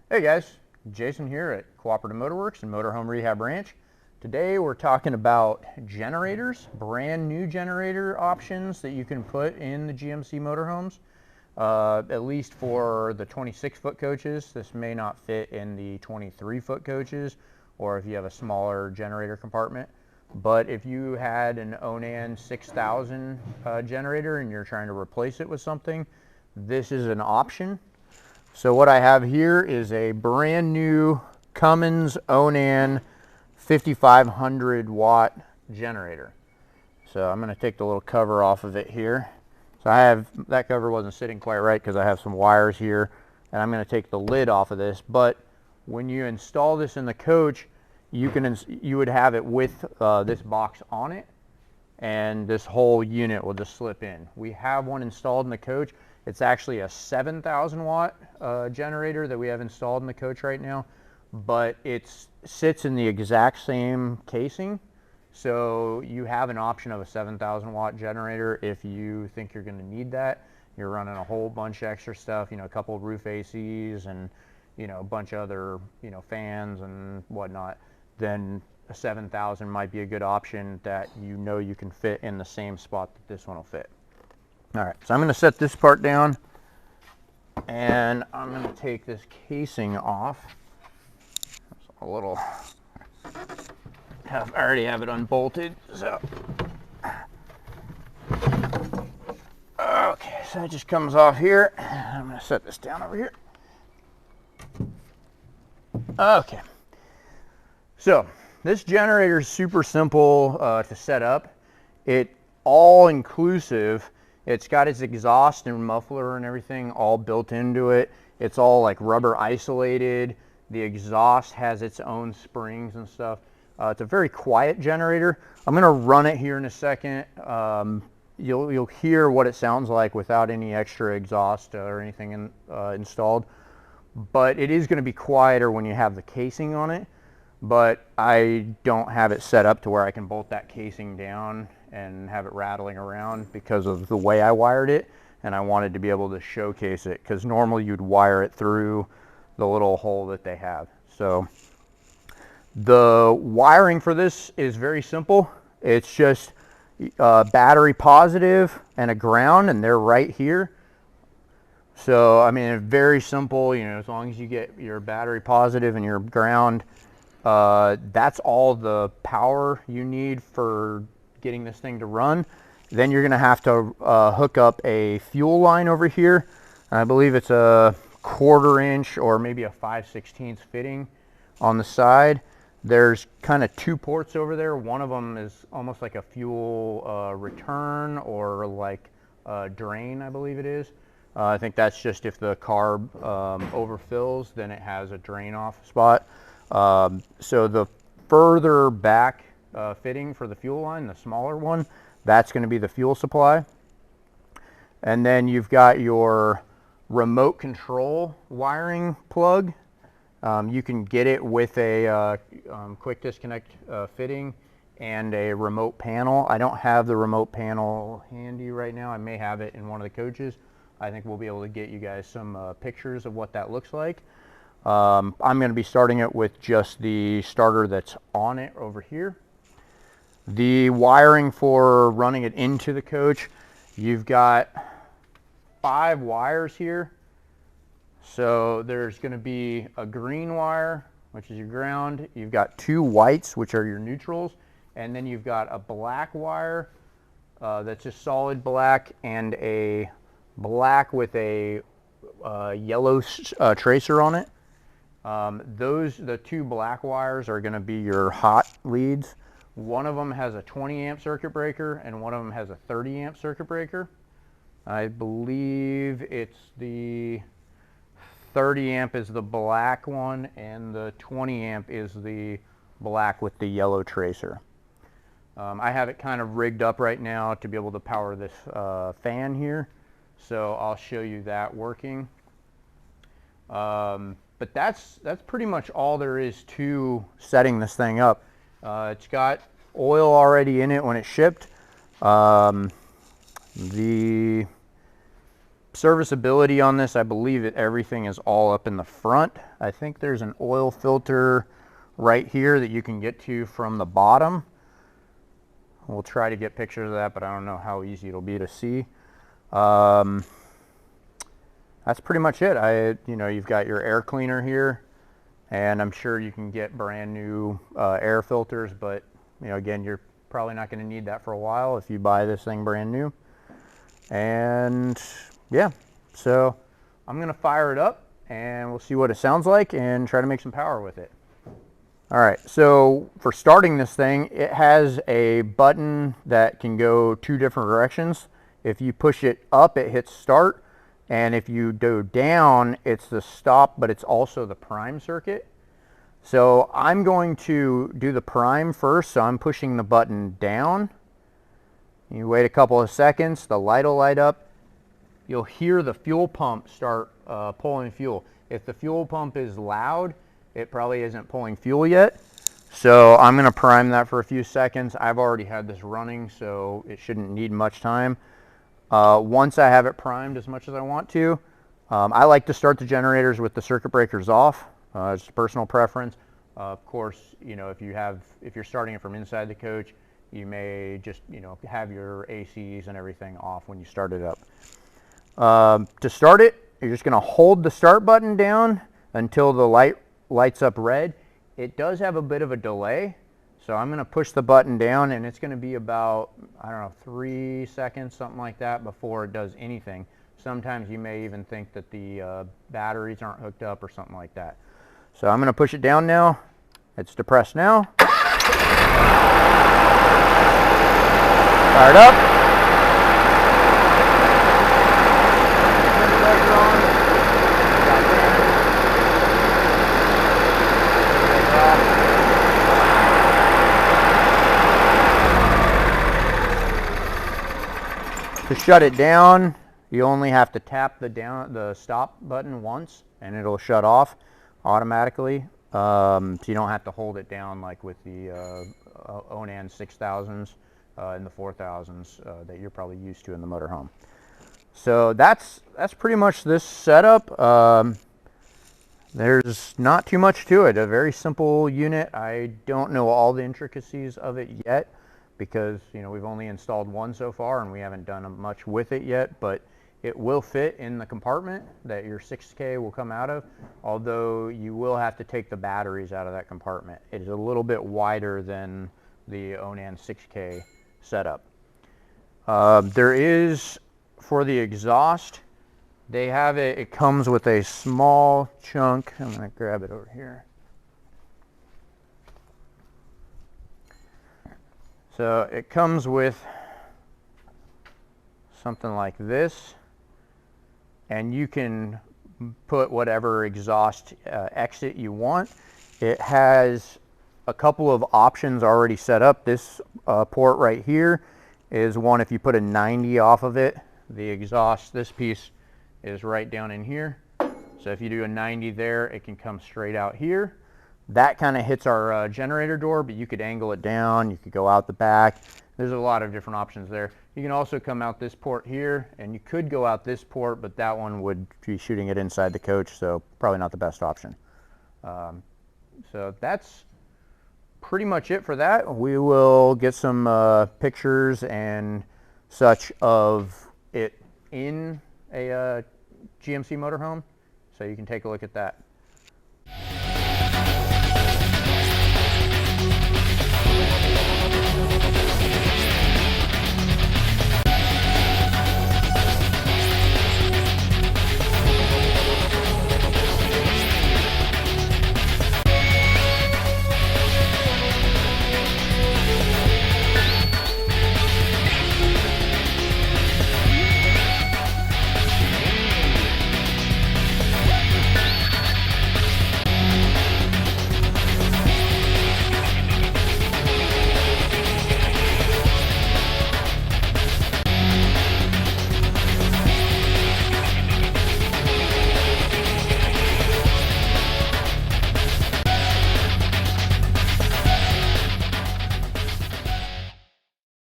Hey guys, Jason here at Cooperative Motorworks and Motorhome Rehab Ranch. Today we're talking about generators, brand new generator options that you can put in the GMC motorhomes, at least for the 26-foot coaches. This may not fit in the 23-foot coaches, or if you have a smaller generator compartment. But if you had an Onan 6000 generator and you're trying to replace it with something, this is an option. So what I have here is a brand new Cummins Onan 5500 watt generator. So I'm going to take the little cover off of it here. So that cover wasn't sitting quite right because I have some wires here, and I'm going to take the lid off of this. But when you install this in the coach, you would have it with this box on it, and this whole unit will just slip in. We have one installed in the coach. It's actually a 7,000 watt generator that we have installed in the coach right now, but it sits in the exact same casing. So you have an option of a 7,000 watt generator if you think you're going to need that. You're running a whole bunch of extra stuff, a couple of roof ACs and, a bunch of other, fans and whatnot. Then a 7,000 might be a good option that you can fit in the same spot that this one will fit. All right, so I'm going to set this part down, and I'm going to take this casing off. It's a little, I already have it unbolted, so. Okay, so it just comes off here. I'm going to set this down over here. Okay, so this generator is super simple to set up. It all inclusive. It's got its exhaust and muffler and everything all built into it. It's all like rubber isolated. The exhaust has its own springs and stuff. It's a very quiet generator. I'm gonna run it here in a second. You'll hear what it sounds like without any extra exhaust or anything installed. But it is gonna be quieter when you have the casing on it. But I don't have it set up to where I can bolt that casing down and have it rattling around because of the way I wired it, and I wanted to be able to showcase it because normally you'd wire it through the little hole that they have. So the wiring for this is very simple. It's just battery positive and a ground, and they're right here. So I mean, very simple, as long as you get your battery positive and your ground, that's all the power you need for getting this thing to run. Then you're going to have to hook up a fuel line over here. I believe it's a 1/4 inch or maybe a 5/16 fitting on the side. There's kind of 2 ports over there. One of them is almost like a fuel return or like a drain, I believe it is. I think that's just if the carb overfills, then it has a drain off spot. So the further back fitting for the fuel line, the smaller one, that's going to be the fuel supply. And then you've got your remote control wiring plug. You can get it with a quick disconnect fitting and a remote panel. I don't have the remote panel handy right now. I may have it in one of the coaches. I think we'll be able to get you guys some pictures of what that looks like. I'm going to be starting it with just the starter that's on it over here. The wiring for running it into the coach, you've got 5 wires here. So there's going to be a green wire, which is your ground. You've got 2 whites, which are your neutrals. And then you've got a black wire that's just solid black, and a black with a yellow tracer on it. The 2 black wires are going to be your hot leads. One of them has a 20 amp circuit breaker and one of them has a 30 amp circuit breaker. I believe it's the 30 amp is the black one and the 20 amp is the black with the yellow tracer. I have it kind of rigged up right now to be able to power this fan here, so I'll show you that working. But that's pretty much all there is to setting this thing up. It's got oil already in it when it shipped. The serviceability on this, I believe that everything is all up in the front. I think there's an oil filter right here that you can get to from the bottom. We'll try to get pictures of that, but I don't know how easy it'll be to see. That's pretty much it. You've got your air cleaner here, and I'm sure you can get brand new air filters, but again, you're probably not going to need that for a while if you buy this thing brand new. And yeah, so I'm going to fire it up and we'll see what it sounds like and try to make some power with it. All right, so for starting this thing, it has a button that can go 2 different directions. If you push it up, it hits start, and if you go down, it's the stop, but it's also the prime circuit. So I'm going to do the prime first, so I'm pushing the button down. You wait a couple of seconds, the light will light up. You'll hear the fuel pump start pulling fuel. If the fuel pump is loud, it probably isn't pulling fuel yet. So I'm going to prime that for a few seconds. I've already had this running, so it shouldn't need much time. Once I have it primed as much as I want to, I like to start the generators with the circuit breakers off. It's a personal preference. Of course, if you're starting it from inside the coach, you may just have your ACs and everything off when you start it up. To start it, you're just going to hold the start button down until the lights up red. It does have a bit of a delay, so I'm going to push the button down, and it's going to be about, I don't know, 3 seconds, something like that, before it does anything. Sometimes you may even think that the batteries aren't hooked up or something like that. So I'm going to push it down now. It's depressed now. Fire it up. To shut it down, you only have to tap the stop button once, and it'll shut off automatically. So you don't have to hold it down like with the Onan 6000s and the 4000s that you're probably used to in the motorhome. So that's pretty much this setup. There's not too much to it. A very simple unit. I don't know all the intricacies of it yet, because we've only installed one so far and we haven't done much with it yet, but it will fit in the compartment that your 6K will come out of, although you will have to take the batteries out of that compartment. It is a little bit wider than the Onan 6K setup. There is, for the exhaust, they have it comes with a small chunk. I'm going to grab it over here. So it comes with something like this, and you can put whatever exhaust exit you want. It has a couple of options already set up. This port right here is one if you put a 90 off of it. The exhaust, this piece is right down in here. So if you do a 90 there, it can come straight out here. That kind of hits our generator door, but you could angle it down, you could go out the back. There's a lot of different options there. You can also come out this port here, and you could go out this port, but that one would be shooting it inside the coach, so probably not the best option. So that's pretty much it for that. We will get some pictures and such of it in a GMC motorhome, so you can take a look at that.